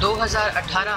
2018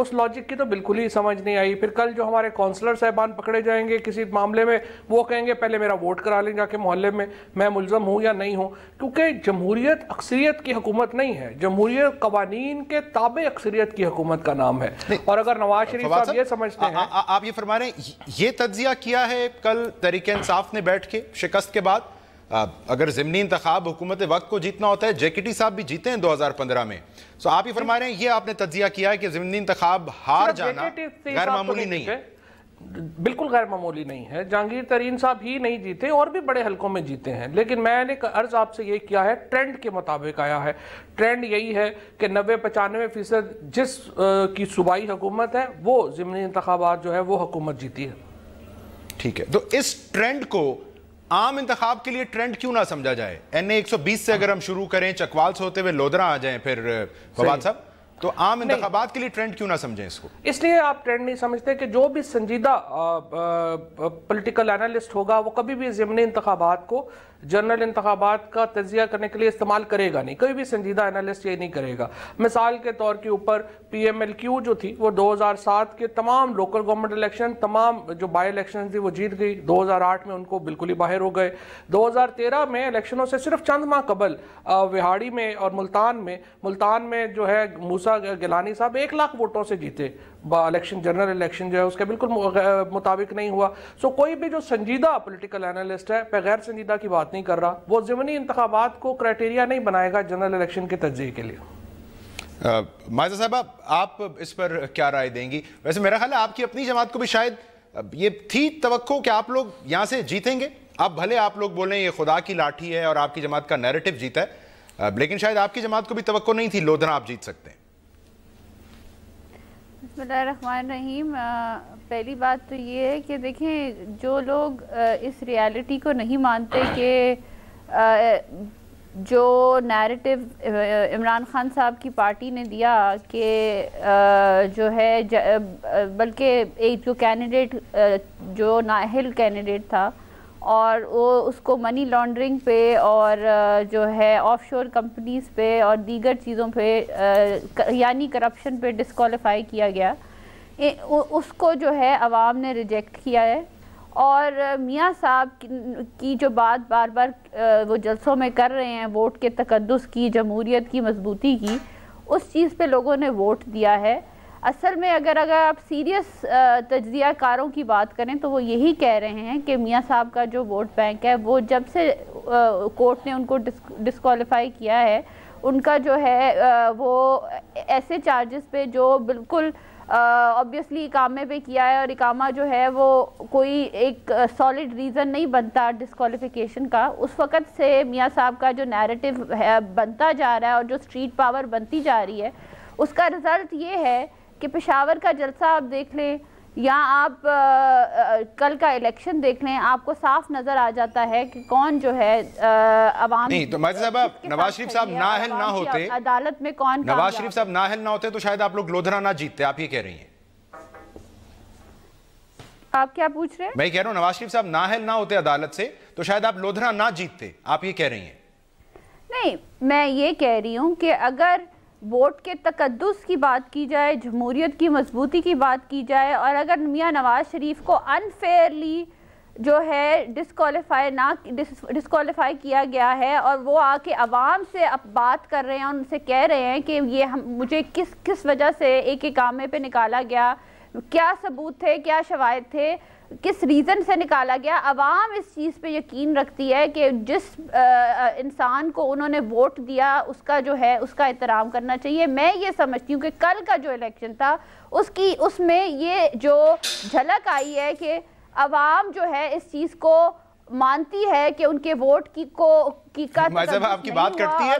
اس logic کی تو بالکل ہی سمجھ نہیں آئی. پھر کل جو ہمارے کونسلر صاحبان پکڑے جائیں گے کسی معاملے میں, وہ کہیں گے پہلے میرا ووٹ کرا لیں جا کے محلے میں ملزم ہوں یا نہیں ہوں, کیونکہ جمہوریت اکثریت کی حکومت نہیں ہے. جمہوریت قوانین کے تابع اکثریت کی حکومت کا نام ہے. اور اگر نواز شریف صاحب یہ سمجھتے ہیں, آپ یہ فرما رہے ہیں یہ تجزیہ کیا ہے کل تحریک انصاف نے بیٹھ کے شکست کے بعد؟ اگر ضمنی انتخاب حکومت وقت کو جیتنا ہوتا ہے, جے کے ٹی صاحب بھی جیتے ہیں 2015 میں, تو آپ یہ فرما رہے ہیں یہ آپ نے تجزیہ کیا ہے کہ ضمنی انتخاب ہار جانا غیر معمولی نہیں ہے؟ بالکل غیر معمولی نہیں ہے. جہانگیر ترین صاحب ہی نہیں جیتے, اور بھی بڑے حلقوں میں جیتے ہیں, لیکن میں نے عرض آپ سے یہ کیا ہے ٹرینڈ کے مطابق آیا ہے. ٹرینڈ یہی ہے کہ 90-95% جس کی صوبائی حکومت ہے وہ ضمنی انتخابات جو ہے وہ حکومت جیتی ہے. ٹھیک ہے, تو اس ٹرینڈ کو عام انتخاب کے لیے ٹرینڈ کیوں نہ سمجھا جائے؟ این اے 120 سے اگر ہم شروع کریں, چکوال سے ہوتے ہوئے لودھرا آ جائیں پھر فواد صاحب, تو عام انتخابات کے لیے ٹرینڈ کیوں نہ سمجھیں اس کو؟ اس لیے آپ ٹرینڈ نہیں سمجھتے کہ جو بھی سنجیدہ پولیٹیکل اینالسٹ ہوگا وہ کبھی بھی ضمنی انتخابات کو جنرل انتخابات کا تجزیہ کرنے کے لیے استعمال کرے گا نہیں. کوئی بھی سنجیدہ اینالسٹ یہ نہیں کرے گا. مثال کے طور کے اوپر پی ایم ایل کیو جو تھی وہ 2007 کے تمام لوکل گورنمنٹ الیکشن, تمام جو بائی الیکشن تھی وہ جیت گئی. 2008 میں ان کو بالکل ہی باہر ہو گئے. 2013 میں الیکشنوں سے صرف چند ماہ قبل وہاڑی میں اور ملتان میں جو ہے موسیٰ گیلانی صاحب 1 لاکھ ووٹوں سے جیتے. الیکشن جنرل الیکشن جو ہے اس کے بالکل مطابق نہیں ہوا. سو کوئی بھی جو سنجیدہ پولیٹیکل اینالسٹ ہے غیر سنجیدہ کی بات نہیں کر رہا, وہ ضمنی انتخابات کو کرائٹیریا نہیں بنائے گا جنرل الیکشن کے تجزیے کے لیے. مائزہ صاحبہ آپ اس پر کیا رائے دیں گی؟ ویسے میرا خیال ہے آپ کی اپنی جماعت کو بھی شاید یہ تھی توقع کہ آپ لوگ یہاں سے جیتیں گے. اب بھلے آپ لوگ بولیں یہ خدا کی لاٹھی ہے اور آپ کی جماعت کا نیریٹو جیتا ہے, لیکن شاید آپ کی جماعت کو بھی توقع نہیں تھی لودھرا آپ جیت سکتے ہیں. بسم اللہ الرحمن الرحیم. پہلی بات تو یہ ہے کہ دیکھیں جو لوگ اس ریالٹی کو نہیں مانتے کہ جو نیریٹو عمران خان صاحب کی پارٹی نے دیا کہ جو ہے بلکہ ایک جو کینڈیڈیٹ جو نااہل کینڈیڈیٹ تھا اور وہ اس کو منی لانڈرنگ پہ اور جو ہے آف شور کمپنیز پہ اور دیگر چیزوں پہ یعنی کرپشن پہ ڈسکوالیفائی کیا گیا, اس کو جو ہے عوام نے ریجیکٹ کیا ہے. اور میاں صاحب کی جو بات بار بار وہ جلسوں میں کر رہے ہیں ووٹ کے تقدس کی, جمہوریت کی مضبوطی کی, اس چیز پہ لوگوں نے ووٹ دیا ہے. اصل میں اگر آپ سیریس تجزیہ کاروں کی بات کریں تو وہ یہی کہہ رہے ہیں کہ میاں صاحب کا جو ووٹ بینک ہے وہ جب سے کورٹ نے ان کو ڈسکوالیفائی کیا ہے, ان کا جو ہے وہ ایسے چارجز پہ جو بالکل obviously اقامے پہ کیا ہے, اور اقامہ جو ہے وہ کوئی ایک سالڈ ریزن نہیں بنتا ڈسکوالیفیکیشن کا. اس وقت سے میاں صاحب کا جو نیریٹو بنتا جا رہا ہے اور جو اسٹریٹ پاور بنتی جا رہی ہے, اس کا رزلٹ یہ ہے کہ پشاور کا جلسہ آپ دیکھ لیں یا آپ کل کا الیکشن دیکھ لیں, آپ کو صاف نظر آ جاتا ہے کہ کون جو ہے عوام نہیں. تو مائزہ صاحب نواز شریف صاحب نااہل نہ ہوتے, عدالت میں کون نواز شریف صاحب نااہل نہ ہوتے تو شاید آپ لوگ لودھرا نہ جیتتے, آپ یہ کہہ رہی ہیں؟ آپ کیا پوچھ رہے ہیں؟ میں کہہ رہا ہوں نواز شریف صاحب نااہل نہ ہوتے عدالت سے تو شاید آپ لودھرا نہ جیتتے, آپ یہ کہہ رہی ہیں؟ نہیں, میں یہ کہہ رہی ہوں کہ اگر ووٹ کے تقدس کی بات کی جائے, جمہوریت کی مضبوطی کی بات کی جائے, اور اگر میاں نواز شریف کو انفیئرلی جو ہے ڈسکوالیفائی کیا گیا ہے اور وہ آ کے عوام سے اب بات کر رہے ہیں, ان سے کہہ رہے ہیں کہ یہ مجھے کس وجہ سے ایک اقامے پہ نکالا گیا, کیا ثبوت تھے, کیا شواہد تھے, کس ریزن سے نکالا گیا. عوام اس چیز پہ یقین رکھتی ہے کہ جس انسان کو انہوں نے ووٹ دیا اس کا جو ہے اس کا احترام کرنا چاہیے. میں یہ سمجھتی ہوں کہ کل کا جو الیکشن تھا اس میں یہ جو جھلک آئی ہے کہ عوام جو ہے اس چیز کو مانتی ہے کہ ان کے ووٹ آپ کی بات کرتی ہے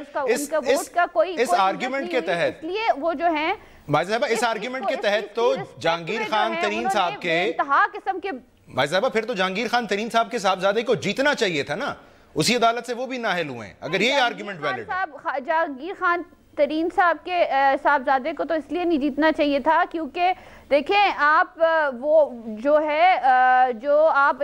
اس آرگیومنٹ کے تحت, اس لیے وہ جو ہیں مائزہ صاحبہ اس آرگیومنٹ کے تحت تو جہانگیر خان ترین صاحب کے انتہا قسم کے مائزہ صاحبہ پھر تو جہانگیر خان ترین صاحب کے صاحبزادے کو جیتنا چاہیے تھا نا, اسی عدالت سے وہ بھی نااہل ہوئے ہیں اگر یہ آرگیومنٹ ویلڈ ہے. جہانگیر خان ترین صاحب کے صاحبزادے کو تو اس لیے نہیں جیتنا چاہیے تھا کیونکہ دیکھیں آپ وہ جو ہے جو آپ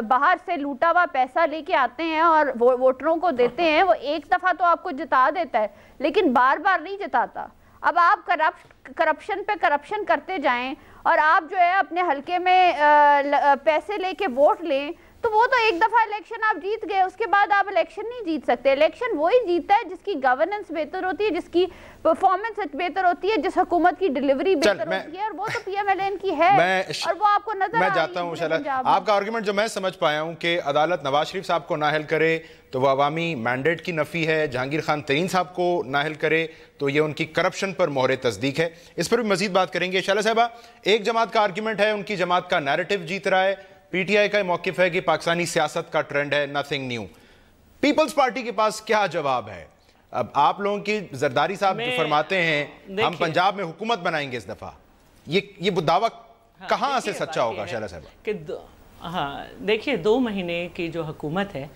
باہر سے لوٹا ہوا پیسہ لے کے آتے ہیں اور ووٹروں کو دیتے ہیں, وہ ایک دفعہ تو آپ کو جتا دیتا ہے لیکن بار بار نہیں جتاتا. اب آپ کرپشن پہ کرپشن کرتے جائیں اور آپ جو ہے اپنے حلقے میں پیسے لے کے ووٹ لیں تو وہ تو ایک دفعہ الیکشن آپ جیت گئے، اس کے بعد آپ الیکشن نہیں جیت سکتے. الیکشن وہی جیتتا ہے جس کی گورننس بہتر ہوتی ہے، جس کی پرفارمنس بہتر ہوتی ہے، جس حکومت کی ڈیلیوری بہتر ہوتی ہے، اور وہ تو پی ایم ایل این کی ہے اور وہ آپ کو نظر میں جاتا ہوں. آپ کا آرگومنٹ جو میں سمجھ پایا ہوں کہ عدالت نواز شریف صاحب کو نااہل کرے تو وہ عوامی مینڈیٹ کی نفی ہے، جہانگیر خان ترین صاحب کو نااہل کرے تو یہ ان کی کرپشن پر مہر تصدیق ہے. اس پر بھی مزید بات کریں گے. شعلہ صاحبہ، ایک جماعت کا آرگومنٹ ہے، ان کی جماعت کا نیریٹو جیت رہا ہے، پی ٹی آئی کا موقف ہے کہ پاکستانی سیاست کا ٹرینڈ ہے، نتھنگ نیو. پیپلز پارٹی کے پاس کیا جواب ہے؟ اب آپ لوگوں کی زرداری صاحب جو فرماتے ہیں ہم پنجاب میں حکومت بنائیں گے، اس دفعہ یہ دعویٰ کہاں سے سچا ہوگا شعلہ صاحبہ؟ ہاں دیکھیے، 2 مہینے کی جو حکومت ہے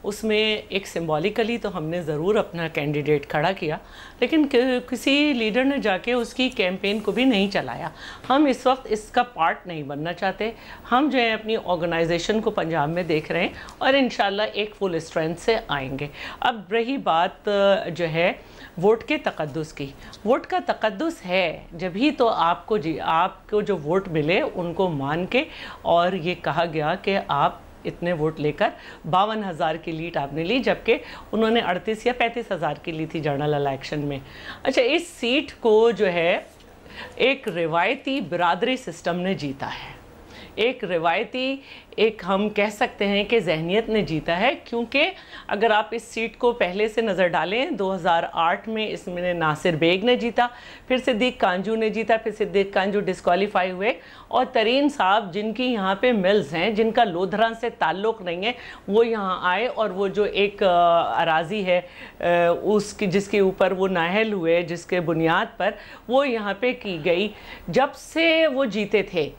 اس میں ایک سمبولیکلی تو ہم نے ضرور اپنا کینڈیڈیٹ کھڑا کیا، لیکن کسی لیڈر نے جا کے اس کی کیمپین کو بھی نہیں چلایا. ہم اس وقت اس کا پارٹ نہیں بننا چاہتے. ہم جو ہے اپنی آرگنائزیشن کو پنجاب میں دیکھ رہے ہیں اور انشاءاللہ ایک فل اسٹرینتھ سے آئیں گے. اب رہی بات جو ہے ووٹ کے تقدس کی، ووٹ کا تقدس ہے جبھی تو آپ کو جو ووٹ ملے ان کو مان کے، اور یہ کہا گیا کہ آپ اتنے ووٹ لے کر 52,000 کی لیڈ آپ نے لی، جبکہ انہوں نے 38 یا 35,000 کی لی تھی جنرل الیکشن میں. اچھا، اس سیٹ کو جو ہے ایک روایتی برادری سسٹم نے جیتا ہے، ایک روایتی ہم کہہ سکتے ہیں کہ ذہنیت نے جیتا ہے. کیونکہ اگر آپ اس سیٹ کو پہلے سے نظر ڈالیں، 2008 میں اس میں ناصر بیگ نے جیتا، پھر صدیق کانجو نے جیتا، پھر صدیق کانجو ڈسکوالیفائی ہوئے، اور ترین صاحب جن کی یہاں پہ ملز ہیں، جن کا لودھرا سے تعلق نہیں ہے، وہ یہاں آئے اور وہ جو ایک اراضی ہے جس کے اوپر وہ نااہل ہوئے، جس کے بنیاد پر وہ یہاں پہ کی گئی، جب سے وہ جیتے تھے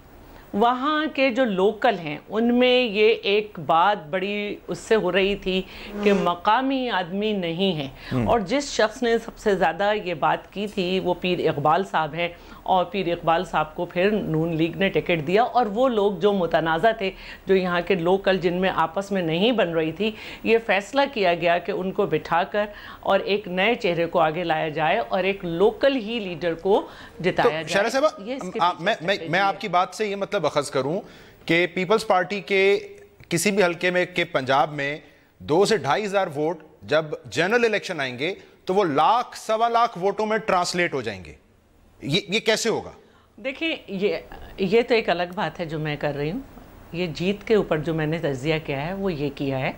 وہاں کے جو لوکل ہیں ان میں یہ ایک بات بڑی اس سے ہو رہی تھی کہ مقامی آدمی نہیں ہے. اور جس شخص نے سب سے زیادہ یہ بات کی تھی وہ پیر اقبال صاحب ہیں، اور پیر اقبال صاحب کو پھر نون لیگ نے ٹکٹ دیا. اور وہ لوگ جو متنازع تھے، جو یہاں کے لوکل جن میں آپس میں نہیں بن رہی تھی، یہ فیصلہ کیا گیا کہ ان کو بٹھا کر اور ایک نئے چہرے کو آگے لایا جائے اور ایک لوکل ہی لیڈر کو جتایا جائے. شعلہ صاحبہ، میں آپ کی بات سے یہ مطلب اخذ کروں کہ پیپلز پارٹی کے کسی بھی حلقے میں کہ پنجاب میں 2 سے 2,500 ووٹ جب جنرل الیکشن آئیں گے تو وہ 1,00,000 سوا لاکھ ووٹوں میں ٹرانسلیٹ ہو جائیں گے. یہ کیسے ہوگا؟ دیکھیں، یہ تو ایک الگ بات ہے جو میں کر رہی ہوں. یہ جیت کے اوپر جو میں نے تجزیہ کیا ہے وہ یہ کیا ہے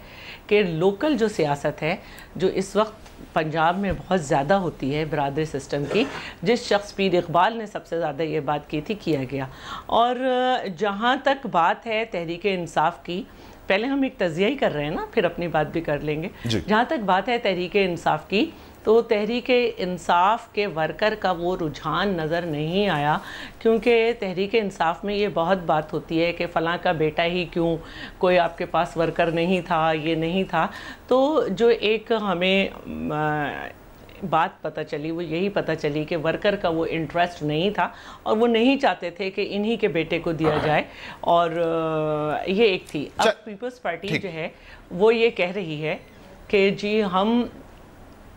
کہ لوکل جو سیاست ہے جو اس وقت پنجاب میں بہت زیادہ ہوتی ہے برادری سسٹم کی، جس شخص پیر اقبال نے سب سے زیادہ یہ بات کی تھی، کیا گیا. اور جہاں تک بات ہے تحریک انصاف کی، پہلے ہم ایک تجزیہ ہی کر رہے ہیں نا، پھر اپنی بات بھی کر لیں گے. جہاں تک بات ہے تحریک انصاف کی، تو تحریک انصاف کے ورکر کا وہ رجحان نظر نہیں آیا، کیونکہ تحریک انصاف میں یہ بہت بات ہوتی ہے کہ فلاں کا بیٹا ہی کیوں، کوئی آپ کے پاس ورکر نہیں تھا، یہ نہیں تھا. تو جو ایک ہمیں بات پتہ چلی وہ یہی پتہ چلی کہ ورکر کا وہ انٹرسٹ نہیں تھا اور وہ نہیں چاہتے تھے کہ انہی کے بیٹے کو دیا جائے. اور یہ ایک تھی. اب پیپلز پارٹی جو ہے وہ یہ کہہ رہی ہے کہ جی ہم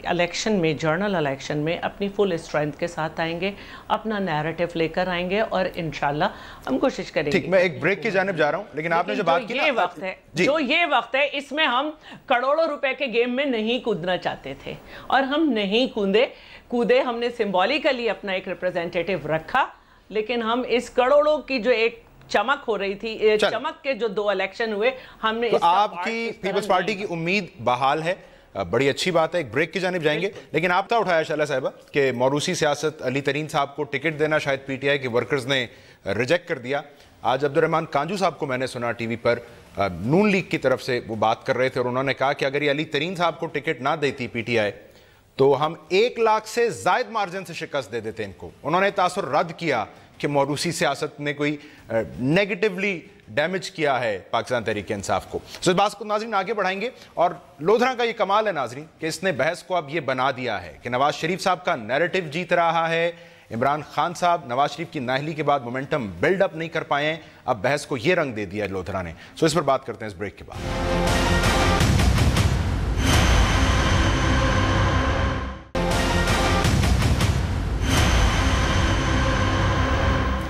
الیکشن میں، جنرل الیکشن میں اپنی فل اسٹرینتھ کے ساتھ آئیں گے، اپنا نیریٹو لے کر آئیں گے اور انشاءاللہ ہم کوشش کریں گے. ٹھیک، میں ایک بریک کی جانب جا رہا ہوں، لیکن آپ نے جو بات کی نا، جو یہ وقت ہے اس میں ہم کروڑوں روپے کے گیم میں نہیں کودنا چاہتے تھے اور ہم نہیں کودے. ہم نے سمبولیکلی اپنا ایک ریپریزنٹیٹیو رکھا، لیکن ہم اس کروڑوں کی جو ایک چمک ہو رہی تھی، چمک کے جو 2 الیکشن ہوئے، ہم نے آپ کی پیپلز پارٹی کی امید بحال ہے، بڑی اچھی بات ہے. ایک بریک کی جانب جائیں گے، لیکن آپ تھا اٹھایا شعلہ صاحبہ کہ موروثی سیاست، علی ترین صاحب کو ٹکٹ دینا شاید پی ٹی آئی کے ورکرز نے ریجیکٹ کر دیا. آج عبدالرحمن کانجو صاحب کو میں نے سنا ٹی وی پر، نون لیگ کی طرف سے وہ بات کر رہے تھے، اور انہوں نے کہا کہ اگر یہ علی ترین صاحب کو ٹکٹ نہ دیتی پی ٹی آئی تو ہم 1,00,000 سے زائد مارجن سے شکست دے دیتے ان کو. انہوں نے تاثر رد کیا کہ موروثی سیاست نے کوئی نیگیٹیولی ڈیمیج کیا ہے پاکستان تحریک انصاف کو. اس بات کو ناظرین آگے بڑھائیں گے. اور لودھرا کا یہ کمال ہے ناظرین کہ اس نے بحث کو اب یہ بنا دیا ہے کہ نواز شریف صاحب کا نیریٹو جیت رہا ہے. عمران خان صاحب نواز شریف کی نااہلی کے بعد مومنٹم بلڈ اپ نہیں کر پائے ہیں، اب بحث کو یہ رنگ دے دیا ہے لودھرا نے. اس پر بات کرتے ہیں اس بریک کے بعد.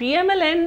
PMLN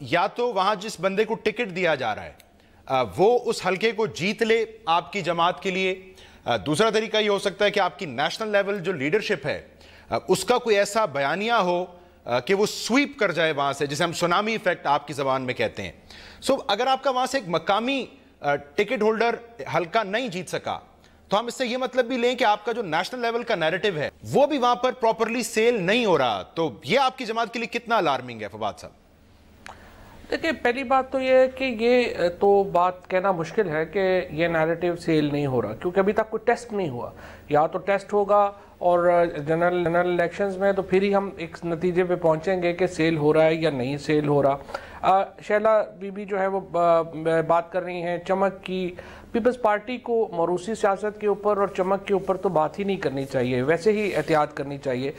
یا تو وہاں جس بندے کو ٹکٹ دیا جا رہا ہے وہ اس حلقے کو جیت لے آپ کی جماعت کے لیے. دوسرا طریقہ یہ ہو سکتا ہے کہ آپ کی نیشنل لیول جو لیڈرشپ ہے اس کا کوئی ایسا بیانیہ ہو کہ وہ سویپ کر جائے وہاں سے, جسے ہم سونامی ایفیکٹ آپ کی زبان میں کہتے ہیں. سو اگر آپ کا وہاں سے ایک مقامی ٹکٹ ہولڈر حلقہ نہیں جیت سکا تو ہم اس سے یہ مطلب بھی لیں کہ آپ کا جو نیشنل لیول کا نیریٹو ہے وہ بھی وہاں پر پراپرلی سیل نہیں ہو رہا. تو یہ آپ کی جماعت کے لیے کتنا الارمنگ ہے فواد صاحب؟ دیکھیں پہلی بات تو یہ ہے کہ یہ تو بات کہنا مشکل ہے کہ یہ نیریٹو سیل نہیں ہو رہا, کیونکہ ابھی تک کوئی ٹیسٹ نہیں ہوا. یا تو ٹیسٹ ہوگا اور جنرل الیکشنز میں تو پھر ہی ہم ایک نتیجے پہ پہنچیں گے کہ سیل ہو رہا ہے یا نہیں سیل ہو رہا. شیلا بی بی جو ہے وہ بات کر رہی ہیں چمک کی. پیپلز پارٹی کو موروثی سیاست کے اوپر اور چمک کے اوپر تو بات ہی نہیں کرنی چاہیے, ویسے ہی احتیاط کرنی چاہیے.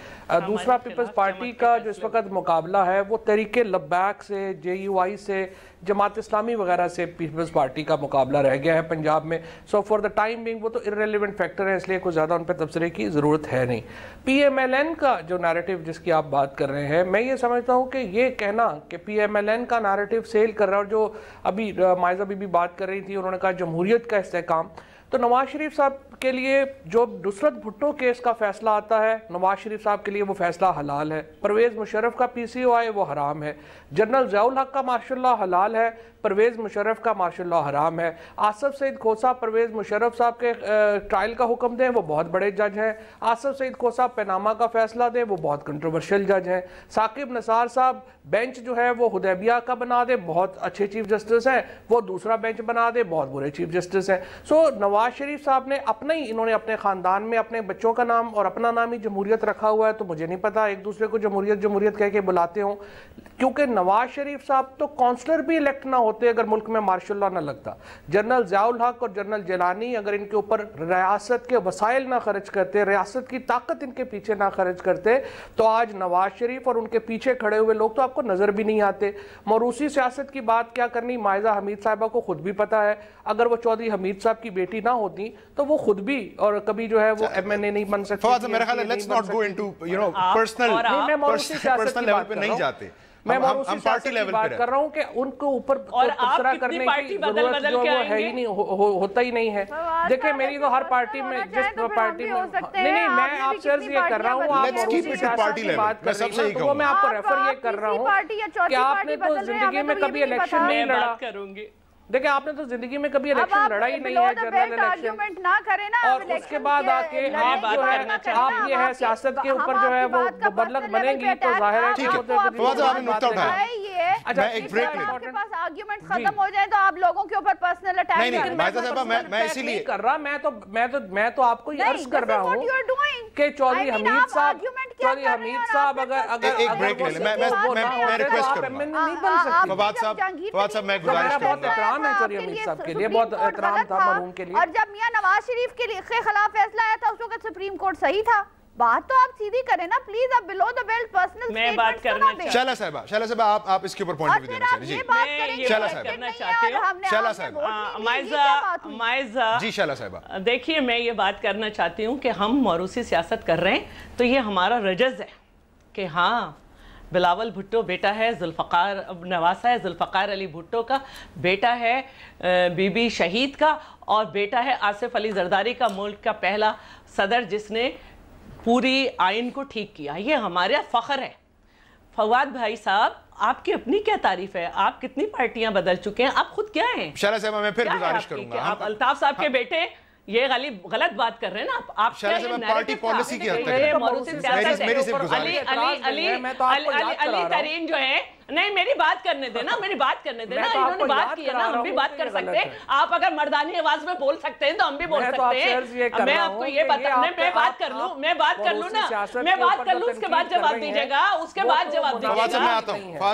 دوسرا پیپلز پارٹی کا جو اس وقت مقابلہ ہے وہ تحریک لبیک سے, جے یو آئی سے, جماعت اسلامی وغیرہ سے پیپلز پارٹی کا مقابلہ رہ گیا ہے پنجاب میں. سو فار دا ٹائم بینگ وہ تو ارریلیونٹ فیکٹر ہے, اس لیے کوئی زیادہ ان پہ تبصرے کی ضرورت ہے نہیں. پی ایم ایل این کا جو نیریٹو جس کی آپ بات کر رہے ہیں, میں یہ سمجھتا ہوں کہ یہ کہنا کہ پی ایم ایل این کا نیریٹو سیل کر رہا ہے, اور جو ابھی مائزہ بی بی بات کر رہی تھی انہوں نے کہا جمہوریت کا استحکام, تو نواز شریف صاحب کے لیے جو نصرت بھٹو کیس کا فیصلہ آتا ہے نواز شریف صاحب کے لیے وہ فیصلہ حلال ہے. پرویز مشرف کا پی سی او آئی وہ حرام ہے. جنرل ضیاء الحق کا ماشاء اللہ حلال ہے, پرویز مشرف کا ماشاء اللہ حرام ہے. آصف سعید کھوسہ پرویز مشرف صاحب کے ٹرائل کا حکم دیں, وہ بہت بڑے جج ہیں. آصف سعید کھوسہ پیناما کا فیصلہ دیں, وہ بہت کنٹروورشل جج ہیں. ثاقب نثار صاحب بینچ جو ہے وہ حدیبیہ کا بنا دیں, بہت اچھے چیف جسٹس ہیں, وہ دوسرا بینچ بنا دیں, بہت برے چیف جسٹس ہیں. سو نواز شریف صاحب نے انہوں نے اپنے خاندان میں اپنے بچوں کا نام اور اپنا نام ہی جمہوریت رکھا ہوا ہے, تو مجھے نہیں پتا ایک دوسرے کو جمہوریت جمہوریت کہہ کے بلاتے ہوں, کیونکہ نواز شریف صاحب تو کونسلر بھی الیکٹ نہ ہوتے اگر ملک میں مارشل لا نہ لگتا. جنرل ضیاء الحق اور جنرل جیلانی اگر ان کے اوپر ریاست کے وسائل نہ خرچ کرتے, ریاست کی طاقت ان کے پیچھے نہ خرچ کرتے, تو آج نواز شریف اور ان کے پیچھے کھڑے ہوئے لوگ تو آپ کو نظر بھی نہیں آتے. موروثی سیاست کی بات کیا کرنی, مائزہ حمید صاحبہ کو خود بھی پتا ہے, اگر وہ چودھری حمید صاحب کی بیٹی نہ ہوتی تو وہ خود بھی اور کبھی جو ہے وہ ایم این اے نہیں بن سکتی. فواد صاحب میرا خیال ہے let's not go into personal level پہ نہیں جاتے, میں موروثی سیاست کی بات کر رہا ہوں کہ ان کو اوپر تبصرہ کرنے کی ضرورت جو وہ ہے ہی نہیں, ہوتا ہی نہیں ہے. دیکھیں میری تو ہر پارٹی میں جس پارٹی میں نہیں میں آپ سے عرض یہ کر رہا ہوں, آپ موروثی سیاست کی بات کر رہے ہیں تو وہ میں آپ کو ریفر یہ کر رہا ہوں کہ آپ نے تو زندگی میں کبھی الیکشن نہیں لڑا. دیکھیں آپ نے تو زندگی میں کبھی الیکشن لڑا ہی نہیں ہے, جنرل الیکشن, اور اس کے بعد آ کے آپ جو ہے آپ یہ ہے سیاست کے اوپر جو ہے وہ مبلغ بنیں گی تو ظاہر ہے کہ فواد صاحب آپ نے نقطہ اٹھایا, میں ایک بریک لے لوں, آپ کے پاس آرگیومنٹ ختم ہو جائے تو آپ لوگوں کے اوپر پرسنل اٹیک نہیں نہیں مائزہ صاحبہ میں اسی لیے کر رہا, میں تو آپ کو یہ عرض کر رہا ہوں کہ چودھری حمید صاحب اگر ایک بریک لے لیں, میں ریکویسٹ کروں گا فواد صاحب میں گزارش کروں گا, بہت احترام تھا مرحوم کے لیے. اور جب میاں نواز شریف کے خلاف فیصلہ آیا تھا اس وقت سپریم کورٹ صحیح تھا. بات تو آپ سیدھی کریں نا پلیز, اب بلو دا بیلٹ پرسنل میں بات کرنا چاہتی ہوں. شیلا صاحبہ آپ اس کے اوپر پوائنٹ بھی دینا چاہیے. شیلا صاحبہ مائزہ جی شیلا صاحبہ دیکھیے میں یہ بات کرنا چاہتی ہوں کہ ہم موروثی سیاست کر رہے ہیں تو یہ ہمارا رجز ہے کہ ہاں بلاول بھٹو بیٹا ہے ذوالفقار, نواسا ہے ذوالفقار علی بھٹو کا, بیٹا ہے بی بی شہید کا, اور بیٹا ہے آصف علی زرداری کا, ملک کا پہلا صدر جس نے پوری آئین کو ٹھیک کیا. یہ ہمارا فخر ہے. فواد بھائی صاحب آپ کی اپنی کیا تعریف ہے, آپ کتنی پارٹیاں بدل چکے ہیں, آپ خود کیا ہیں؟ شیلا صاحبہ میں پھر گزارش کروں گا, آپ الطاف صاحب کے بیٹے یہ غلط بات کر رہے ہیں نا آپ. شیلا صاحبہ پارٹی پالیسی کی حد تک میری صرف گزارش, علی ترین جو ہے, نہیں میری بات کرنے دینا, میری بات کرنے دینا, انہوں نے بات کی ہے نا, ہم بھی بات کر سکتے ہیں. آپ اگر مردانی آواز میں بول سکتے ہیں تو ہم بھی بول سکتے ہیں. میں آپ کو یہ بتا, میں بات کر لوں نا, میں بات کر لوں, اس کے بعد جواب دیجیے گا, اس کے بعد جواب دیجیے گا.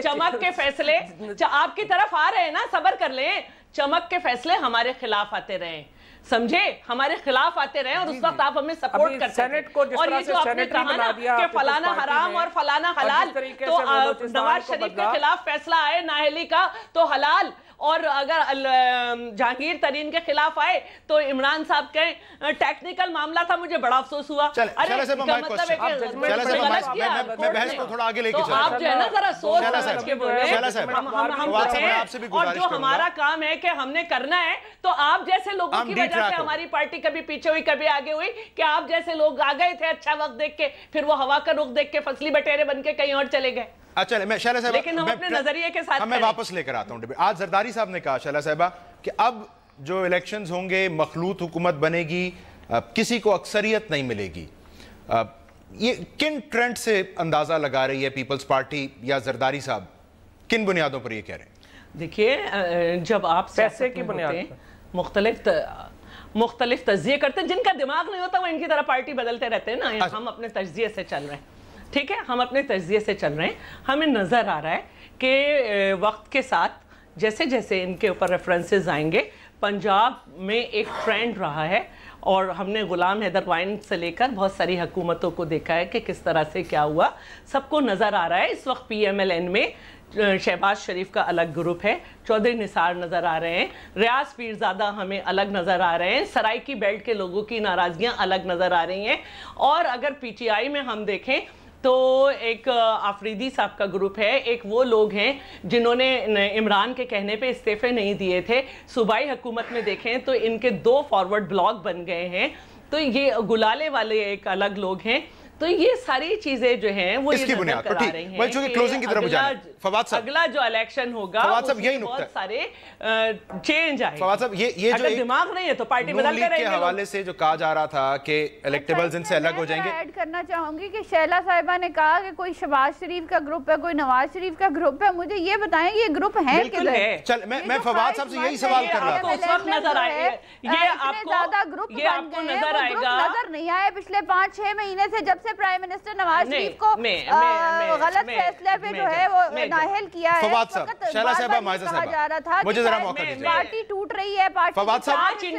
چمک کے فیصلے آپ کی طرف آ رہے ہیں نا, صبر کر لیں. چمک کے فیصلے ہمارے خلاف آتے رہے, سمجھے, ہمارے خلاف آتے رہے, اور اس وقت آپ ہمیں سپورٹ کرتے ہیں. اور یہ جو آپ نے کہا نا کہ فلانا حرام اور فلانا حلال, تو نواز شریف کے خلاف فیصلہ آئے نااہلی کا تو حلال, اور اگر جہانگیر ترین کے خلاف آئے تو عمران صاحب کہیں ٹیکنیکل معاملہ تھا، مجھے بڑا افسوس ہوا. میں بحث کو تھوڑا آگے لے کے آپ جو ہے نا ذرا سوچ سمجھ کے بولیں، اور جو ہمارا کام ہے کہ ہم نے کرنا ہے، تو آپ جیسے لوگوں کی وجہ سے ہماری پارٹی کبھی پیچھے ہوئی کبھی آگے ہوئی، کہ آپ جیسے لوگ آ گئے تھے اچھا وقت دیکھ کے، پھر وہ ہوا کا رخ دیکھ کے فصلی بٹیرے بن کے کہیں اور چلے گئے. لیکن ہم اپنے نظریے کے ساتھ میں واپس لے کر آتا ہوں. آج زرداری صاحب نے کہا شیلا صاحبہ کہ اب جو الیکشنز ہوں گے مخلوط حکومت بنے گی، کسی کو اکثریت نہیں ملے گی. یہ کن ٹرینڈ سے اندازہ لگا رہی ہے پیپلز پارٹی یا زرداری صاحب؟ کن بنیادوں پر یہ کہہ رہے ہیں؟ دیکھیے جب آپ پیسے کی بنیاد مختلف تجزیے کرتے ہیں، جن کا دماغ نہیں ہوتا وہ ان کی طرح پارٹی بدلتے رہتے ہیں نا. ہم اپنے تجزیے سے چل رہے ہیں، ٹھیک ہے، ہم اپنے تجزیے سے چل رہے ہیں. ہمیں نظر آ رہا ہے کہ وقت کے ساتھ جیسے جیسے ان کے اوپر ریفرنسز آئیں گے، پنجاب میں ایک ٹرینڈ رہا ہے، اور ہم نے غلام حیدر وائن سے لے کر بہت ساری حکومتوں کو دیکھا ہے کہ کس طرح سے کیا ہوا. سب کو نظر آ رہا ہے. اس وقت پی ایم ایل این میں شہباز شریف کا الگ گروپ ہے، چودھری نثار نظر آ رہے ہیں، ریاض پیرزادہ ہمیں الگ نظر آ رہے ہیں، سرائی کی بیلٹ کے لوگوں کی ناراضگیاں الگ نظر آ رہی ہیں. اور اگر پی ٹی آئی میں ہم دیکھیں تو ایک آفریدی صاحب کا گروپ ہے، ایک وہ لوگ ہیں جنہوں نے عمران کے کہنے پہ استعفے نہیں دیے تھے. صوبائی حکومت میں دیکھیں تو ان کے 2 فارورڈ بلاک بن گئے ہیں. تو یہ گلالے والے ایک الگ لوگ ہیں. تو یہ ساری چیزیں جو ہیں وہ یہ نظر کرا رہی ہیں کہ اگلا جو الیکشن ہوگا بہت سارے چینج آئے. فواد صاحب یہ جو دماغ نہیں ہے تو پارٹی بدل کر کے حوالے سے جو کہا جا رہا تھا کہ الیکٹیبلز ان سے الگ ہو جائیں گے. ایڈ کرنا چاہوں گی کہ شیلا صاحبہ نے کہا کہ کوئی شہباز شریف کا گروپ ہے، کوئی نواز شریف کا گروپ ہے. مجھے یہ بتائیں کہ یہ گروپ ہے کدھر؟ چل میں فواد صاحب سے یہی سوال کر رہا تھا. اس وقت نظر آئے یہ زیادہ گروپ بن گئے ہیں، وہ گروپ نظر نہیں آئے پچھلے 5-6 مہینے سے، جب سے پرائم منسٹر نواز شریف کو غلط فیصلے پہ جو ہے وہ نااہل کیا ہے. فواد صاحب، شیلا صاحبہ، معزہ صاحبہ، مجھے ذرا موقع دیجیے. پارٹی ٹوٹ رہی ہے، فواد صاحب یہ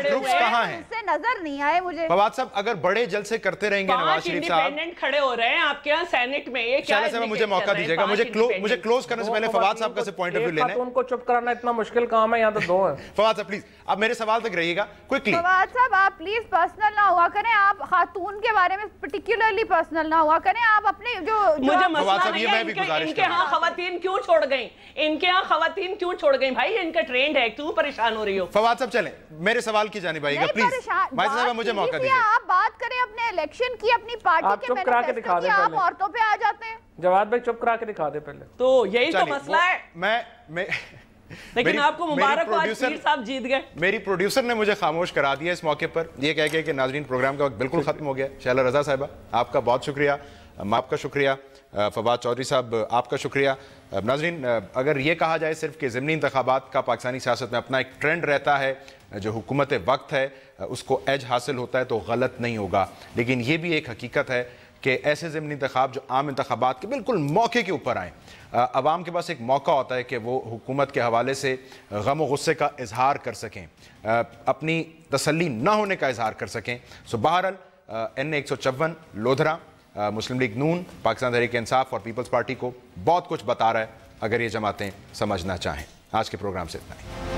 گروپس کہاں ہیں؟ اس سے نظر نہیں آئے مجھے. فواد صاحب اگر بڑے جلسے کرتے رہیں گے نواز شریف صاحب، انڈیپینڈنٹ کھڑے ہو رہے ہیں آپ کے یہاں سینٹ میں، یہ کیا ہے؟ شیلا صاحب مجھے موقع دیجیے گا، مجھے کلوز کرنے سے پہلے فواد صاحب کا سے پوائنٹ آف ویو لینا ہے. ان کو چپ کرانا اتنا مشکل کام ہے، یہاں تو 2 ہیں. فواد صاحب پلیز اب میرے سوال تک رہیے گا کوئکلی. فواد صاحب آپ پلیز پرسنل نہ ہوا کریں، آپ خاتون کے بارے میں پرٹیکولرلی پرسنل نہ ہوا کریں. آپ اپنے جو مجھے مسئلہ نہیں ہے ان کے ہاں خواتین کیوں چھوڑ گئیں، ان کے ہاں خواتین کیوں چھوڑ گئیں؟ بھائی ان کا ٹرینڈ ہے، کیوں پریشان ہو رہی ہو؟ فواد صاحب چلیں میرے سوال کی جانب آئیے گا پلیز. معزہ صاحب مجھے موقع دیجیے. آپ بات کریں اپنے الیکشن کی، اپنی پارٹی کے مینیفیسٹو کی، آپ عورتوں پہ آ جاتے ہیں. جواد بھائی چپ کرا کے دکھا دے پہلے. تو یہی تو مسئلہ ہے. میں لیکن آپ کو مبارک ہو، آج پیر صاحب جیت گئے. میری پروڈیوسر نے مجھے خاموش کرا دیا اس موقع پر یہ کہہ کے کہ ناظرین پروگرام کا وقت بالکل ختم ہو گیا. شیلا رضا صاحبہ آپ کا بہت شکریہ، آپ کا شکریہ، فواد چودھری صاحب آپ کا شکریہ. ناظرین اگر یہ کہا جائے صرف کہ ضمنی انتخابات کا پاکستانی سیاست میں اپنا ایک ٹرینڈ رہتا ہے، جو حکومت وقت ہے اس کو ایج حاصل ہوتا ہے، تو غلط نہیں ہوگا. لیکن یہ بھی ایک حقیقت ہے کہ ایسے ضمنی انتخاب جو عام انتخابات کے بالکل موقع کے اوپر آئیں، عوام کے پاس ایک موقع ہوتا ہے کہ وہ حکومت کے حوالے سے غم و غصے کا اظہار کر سکیں، اپنی تسلی نہ ہونے کا اظہار کر سکیں. سو بہرحال N154 لودھرا مسلم لیگ نون، پاکستان تحریک انصاف اور پیپلز پارٹی کو بہت کچھ بتا رہا ہے اگر یہ جماعتیں سمجھنا چاہیں. آج کے پروگرام سے اتنا ہی.